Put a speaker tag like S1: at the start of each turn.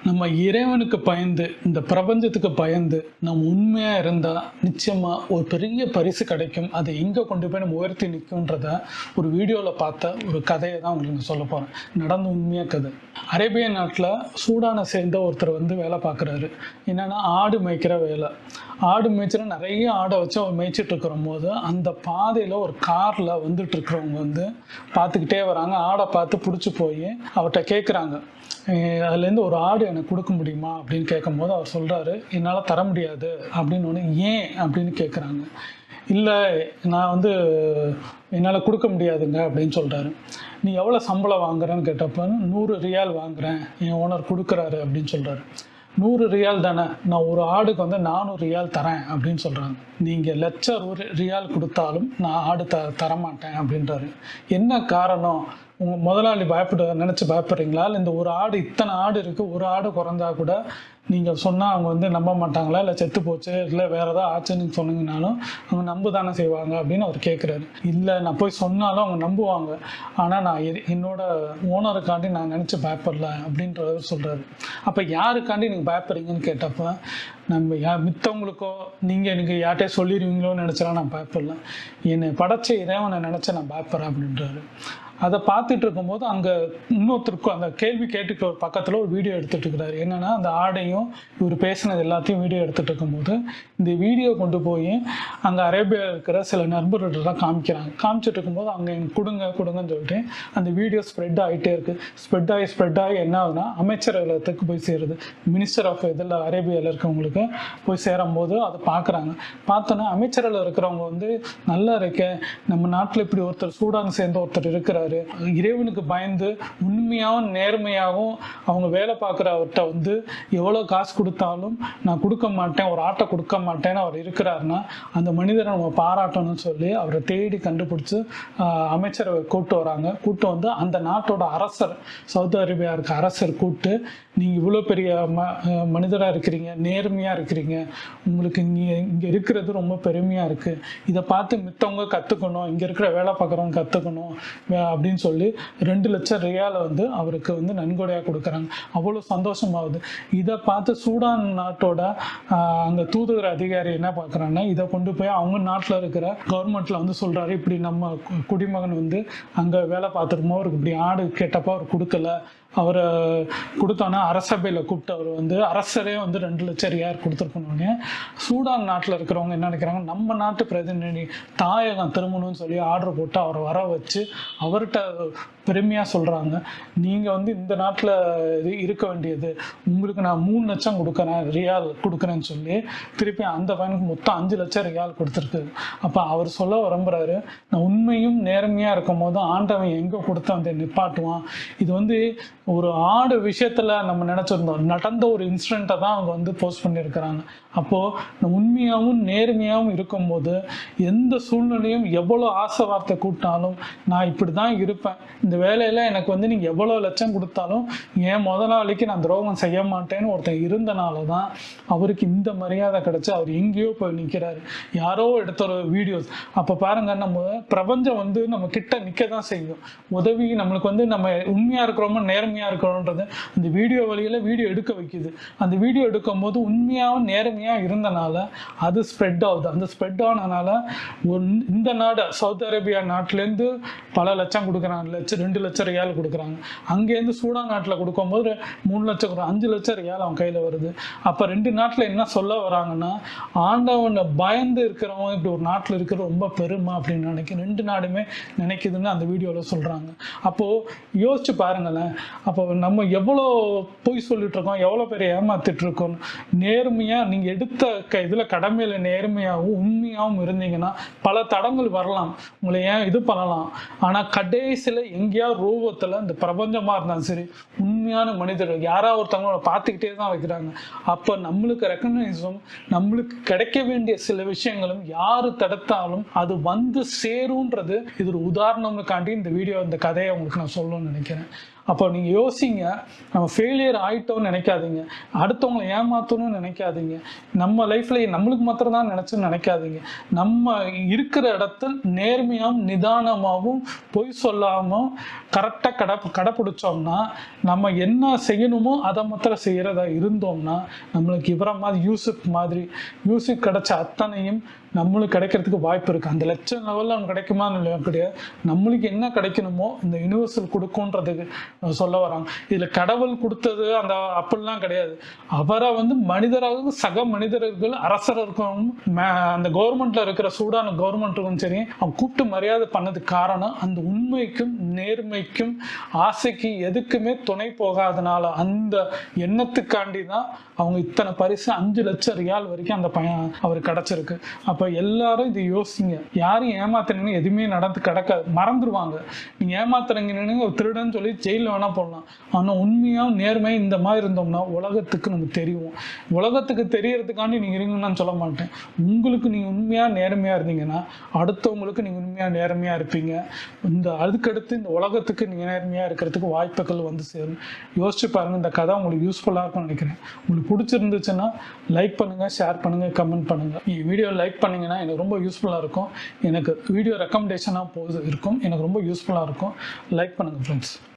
S1: நம்ம இறைவனுக்கு பயந்து இந்த பிரபஞ்சத்துக்கு பயந்து நம்ம உண்மையாக இருந்தால் நிச்சயமாக ஒரு பெரிய பரிசு கிடைக்கும். அதை எங்கே கொண்டு போய் நம்ம உயர்த்தி நிற்கும்ன்றத ஒரு வீடியோவில் பார்த்த ஒரு கதையை தான் உங்களுக்கு சொல்ல போகிறேன். நடந்த உண்மையாக கதை. அரேபிய நாட்டில் சூடானை சேர்ந்த ஒருத்தர் வேலை பார்க்குறாரு. என்னென்னா ஆடு மேய்க்கிற வேலை. ஆடு மேய்ச்சினா நிறைய ஆடை வச்சு அவர் மேய்ச்சிட்டு இருக்கிற போது அந்த பாதையில் ஒரு காரில் வந்துட்டு இருக்கிறவங்க பார்த்துக்கிட்டே வராங்க. ஆடை பார்த்து பிடிச்சி போய் அவர்கிட்ட கேட்குறாங்க, அதுலேருந்து ஒரு ஆடு எனக்கு கொடுக்க முடியுமா அப்படின்னு கேட்கும்போது அவர் சொல்கிறாரு, என்னால் தர முடியாது அப்படின்னு. ஒன்று ஏன் அப்படின்னு கேட்குறாங்க. இல்லை, நான் என்னால் கொடுக்க முடியாதுங்க அப்படின்னு சொல்கிறாரு. நீ எவ்வளோ சம்பளம் வாங்குறேன்னு கேட்டப்போ 100 ரியால் வாங்குகிறேன், என் ஓனர் கொடுக்குறாரு அப்படின்னு சொல்கிறாரு. 100 ரியால் தானே, நான் ஒரு ஆடுக்கு 400 ரியால் தரேன் அப்படின்னு சொல்கிறாங்க. நீங்கள் லட்சம் ரியால் கொடுத்தாலும் நான் ஆடு தரமாட்டேன் அப்படின்றாரு. என்ன காரணம்? உங்கள் முதலாளி நினச்சி பயப்படுறீங்களா? இல்லை இந்த ஒரு ஆடு, இத்தனை ஆடு இருக்குது, ஒரு ஆடு குறைஞ்சா கூட நீங்கள் சொன்னால் அவங்க நம்ப மாட்டாங்களா? இல்லை செத்து போச்சு, இல்லை வேறு ஏதாவது ஆச்சுன்னு சொன்னீங்கனாலும் அவங்க நம்ப தானே செய்வாங்க அப்படின்னு அவர் கேட்குறாரு. இல்லை, நான் போய் சொன்னாலும் அவங்க நம்புவாங்க, ஆனால் நான் என்னோட ஓனருக்காண்டி நான் நினச்சி பயப்படல அப்படின்றவர் சொல்கிறாரு. அப்போ யாருக்காண்டி நீங்கள் பயப்படுறீங்கன்னு கேட்டப்போ, நம்ம மித்தவங்களுக்கோ நீங்கள் யார்கிட்டே சொல்லிடுவீங்களோன்னு நினச்சலாம் நான் பயப்படல, என்னை படைச்ச இறைவனை நினச்சி நான் பயப்படுறேன் அப்படின்றாரு. அதை பார்த்துட்டு இருக்கும்போது அங்கே இன்னொருத்தருக்கும் அந்த கேள்வி கேட்டுக்கிற ஒரு பக்கத்தில் ஒரு வீடியோ எடுத்துகிட்டு இருக்கிறாரு. என்னென்னா அந்த ஆடையும் இவர் பேசினது எல்லாத்தையும் வீடியோ எடுத்துகிட்டு இருக்கும்போது இந்த வீடியோ கொண்டு போய் அங்கே அரேபியாவில் இருக்கிற சில நண்பர்கள்லாம் காமிக்கிறாங்க. காமிச்சிட்டு இருக்கும்போது அங்கே எனக்கு கொடுங்கன்னு சொல்லிட்டு அந்த வீடியோ ஸ்ப்ரெட் ஆகிட்டே இருக்குது. ஸ்ப்ரெட் ஆகி என்ன ஆகுதுன்னா அமைச்சரகத்துக்கு போய் சேருது. மினிஸ்டர் ஆஃப் இதில் அரேபியாவில் இருக்கவங்களுக்கு போய் சேரும்போது அதை பார்க்குறாங்க. பார்த்தோன்னா அமைச்சரில் இருக்கிறவங்க நல்லா இருக்கேன், நம்ம நாட்டில் இப்படி ஒருத்தர் சூடான் சேர்ந்த ஒருத்தர் இருக்கிறாரு, இறைவனுக்கு பயந்து உண்மையாகவும் நேர்மையாகவும் அவங்க வேலை பார்க்குற அவர்கிட்ட எவ்வளோ காசு கொடுத்தாலும் நான் கொடுக்க மாட்டேன், ஒரு ஆட்டை கொடுக்க மாட்டேன்னு அவர் இருக்கிறாருன்னா அந்த மனிதரை நம்ம பாராட்டணும்னு சொல்லி அவரை தேடி கண்டுபிடிச்சி அமைச்சரை கூப்பிட்டு வராங்க. கூப்பிட்டு அந்த நாட்டோட அரசர், சவுதி அரேபியா இருக்க அரசர் கூப்பிட்டு, நீங்கள் இவ்வளோ பெரிய மனிதராக இருக்கிறீங்க, நேர்மையாக இருக்கிறீங்க, உங்களுக்கு இங்கே இருக்கிறது ரொம்ப பெருமையாக இருக்குது, இதை பார்த்து மித்தவங்க கற்றுக்கணும், இங்கே இருக்கிற வேலை பார்க்குறவங்க கற்றுக்கணும் அப்படின்னு சொல்லி 2 லட்சம் ரியாலை அவருக்கு நன்கொடையாக கொடுக்குறாங்க. அவ்வளோ சந்தோஷமாகுது. இதை பார்த்து சூடான் நாட்டோட அங்கே தூதுவர் அதிகாரி என்ன பார்க்குறாங்கன்னா, இதை கொண்டு போய் அவங்க நாட்டில் இருக்கிற கவர்மெண்ட்டில் சொல்கிறாரு, இப்படி நம்ம குடிமகன் அங்கே வேலை பார்த்துருமோ, அவருக்கு இப்படி ஆடு கேட்டப்போ அவர் கொடுக்கல, அவரை கொடுத்தோன்னா அரசபையில் கூப்பிட்டு அவர் அரசரே 2 லட்சம் ரியால் கொடுத்துருக்கணுன்னே சூடான் நாட்டில் இருக்கிறவங்க என்ன நினைக்கிறாங்க, நம்ம நாட்டு பிரதிநிதி தாயகம் திரும்பணும்னு சொல்லி ஆர்டர் போட்டு அவரை வர வச்சு அவர்கிட்ட பெருமையாக சொல்கிறாங்க, நீங்கள் இந்த நாட்டில் இருக்க வேண்டியது, உங்களுக்கு நான் 3 லட்சம் ரியால் கொடுக்குறேன்னு சொல்லி திருப்பி அந்த பையனுக்கு மொத்தம் 5 லட்சம் ரியால் கொடுத்துருக்கு. அப்போ அவர் சொல்ல விரும்புகிறாரு, நான் உண்மையும் நேர்மையாக இருக்கும் போது ஆண்டவன் எங்கே கொடுத்து நிப்பாட்டுவான். இது ஒரு ஆடு விஷயத்தில் நம்ம நினச்சிருந்தோம், நடந்த ஒரு இன்சிடெண்ட்டை தான் அவங்க போஸ்ட் பண்ணியிருக்கிறாங்க. அப்போது உண்மையாகவும் நேர்மையாகவும் இருக்கும்போது எந்த சூழ்நிலையும் எவ்வளோ ஆசை வார்த்தை கூப்பிட்டாலும் நான் இப்படி தான் இருப்பேன், இந்த வேலையில் எனக்கு நீங்கள் எவ்வளோ லட்சம் கொடுத்தாலும் என் முதலாளிக்கு நான் துரோகம் செய்ய மாட்டேன்னு ஒருத்தன் இருந்தனால தான் அவருக்கு இந்த மரியாதை கிடச்சி அவர் எங்கேயோ போய் நிற்கிறாரு. யாரோ எடுத்த ஒரு வீடியோஸ். அப்போ பாருங்கள், நம்ம பிரபஞ்சம் நம்ம கிட்ட நிற்க தான் செய்யும். உதவி நம்மளுக்கு நம்ம உண்மையாக இருக்கிறோமோ நேர்மையாக இருக்கிறோன்றது அந்த வீடியோ வழியில் வீடியோ எடுக்க வைக்குது. அந்த வீடியோ எடுக்கும் போது உண்மையாகவும் நேர்மையாக இருந்தனால அது ஸ்ப்ரெட் ஆகுது. அந்த ஸ்ப்ரெட் ஆனதுனால இந்த நாடு சவுதி அரேபியா நாட்டிலேருந்து பல லட்சம் கொடுக்குறாங்க, 2 லட்சம் ரியால் கொடுக்குறாங்க. அங்கேருந்து சூடான் நாட்டில் கொடுக்கும்போது 3 லட்சம் 5 லட்சம் ரியால் அவன் கையில் வருது. அப்போ 2 நாட்டில் என்ன சொல்ல வராங்கன்னா, ஆண்டவனை பயந்து இருக்கிறவங்க இப்படி ஒரு நாட்டில் இருக்கிறது ரொம்ப பெருமை அப்படின்னு 2 நாடுமே நினைக்குதுன்னு அந்த வீடியோவில் சொல்கிறாங்க. அப்போது யோசிச்சு பாருங்களேன், அப்போ நம்ம எவ்வளோ பொய் சொல்லிட்டு இருக்கோம், எவ்வளோ பேர் ஏமாத்திட்டு இருக்கோம். நேர்மையாக நீங்கள் எடுத்த இதில் கடமையில் நேர்மையாகவும் உண்மையாகவும் இருந்தீங்கன்னா பல தடங்கள் வரலாம், உங்களை இது பண்ணலாம், ஆனால் கடைசியில் எங்கேயாவது ரூபத்தில் இந்த பிரபஞ்சமாக இருந்தாலும் சரி, உண்மையான மனிதர்கள் யாராவது ஒருத்தவங்கள பார்த்துக்கிட்டே தான் வைக்கிறாங்க. அப்போ நம்மளுக்கு ரெக்கக்னைஸும் நம்மளுக்கு கிடைக்க வேண்டிய சில விஷயங்களும் யாரு தடுத்தாலும் அது சேரும்ன்றது இது ஒரு உதாரணம்னுக்காண்டி இந்த வீடியோ, இந்த கதையை உங்களுக்கு நான் சொல்லணும்னு நினைக்கிறேன். அப்போ நீங்கள் யோசிங்க, நம்ம ஃபெயிலியர் ஆகிட்டோம்னு நினைக்காதீங்க, அடுத்தவங்களை ஏமாற்றணும்னு நினைக்காதீங்க, நம்ம லைஃப்பில் நம்மளுக்கு மாத்திரம் தான் நினச்சுன்னு நினைக்காதீங்க. நம்ம இருக்கிற இடத்தில் நேர்மையாகவும் நிதானமாகவும் பொய் சொல்லாமல் கரெக்டாக கடைப்பிடிச்சோம்னா, நம்ம என்ன செய்யணுமோ அதை மாத்திரம் செய்கிறதா இருந்தோம்னா, நம்மளுக்கு இவரை மாதிரி யூசுப் கிடைச்ச அத்தனையும் நம்மளுக்கு கிடைக்கிறதுக்கு வாய்ப்பு இருக்குது. அந்த லட்சம் லெவலில் நமக்கு கிடைக்குமான்னு இல்லையா கிடையாது. நம்மளுக்கு என்ன கிடைக்கணுமோ இந்த யூனிவர்சல் கொடுக்குன்றதுக்கு சொல்ல வராங்க. இதில் கடவுள் கொடுத்தது அந்த அப்படிலாம் கிடையாது. அவரை மனிதராக சக மனிதர்கள் அரசர்களுக்கும் அந்த கவர்மெண்ட்டில் இருக்கிற சூடான கவர்மெண்ட்டுக்கும் சரி அவன் கூப்பிட்டு மரியாதை பண்ணதுக்கு காரணம் அந்த உண்மைக்கும் நேர்மைக்கும் ஆசைக்கு எதுக்குமே துணை போகாதனால அந்த எண்ணத்துக்காண்டி தான் அவங்க இத்தனை பரிசு 5 லட்சம் ரியால் வரைக்கும் அந்த பையன் அவருக்கு கிடைச்சிருக்கு. அப்போ எல்லாரும் இது யோசிங்க. யாரும் ஏமாத்துறீங்கன்னு எதுவுமே கிடக்காது, மறந்துடுவாங்க. நீங்கள் ஏமாத்துறீங்கன்னு ஒரு திருடன்னு சொல்லி ஜெயிலில் வேணால் போடலாம். ஆனால் உண்மையாக நேர்மையாக இந்த மாதிரி இருந்தோம்னா உலகத்துக்கு நமக்கு தெரியும். உலகத்துக்கு தெரியறதுக்காண்டி நீங்கள் இருங்கன்னு நான் சொல்ல மாட்டேன். உங்களுக்கு நீங்கள் உண்மையாக நேர்மையாக இருந்தீங்கன்னா அடுத்தவங்களுக்கு நீங்கள் உண்மையாக நேர்மையாக இருப்பீங்க. அதுக்கடுத்து இந்த உலகத்துக்கு நீங்கள் நேர்மையாக இருக்கிறதுக்கு வாய்ப்புகள் சேரும். யோசிச்சு பாருங்கள். இந்த கதை உங்களுக்கு யூஸ்ஃபுல்லாக இருக்கும்னு நினைக்கிறேன். உங்களுக்கு பிடிச்சிருந்துச்சுன்னா லைக் பண்ணுங்கள், ஷேர் பண்ணுங்கள், கமெண்ட் பண்ணுங்கள். வீடியோ லைக் பண்ணிங்கன்னா எனக்கு ரொம்ப யூஸ்ஃபுல்லாக இருக்கும். எனக்கு வீடியோ ரெக்கமெண்டேஷனாக இருக்கும். எனக்கு ரொம்ப யூஸ்ஃபுல்லாக இருக்கும். லைக் பண்ணுங்கள் ஃப்ரெண்ட்ஸ்.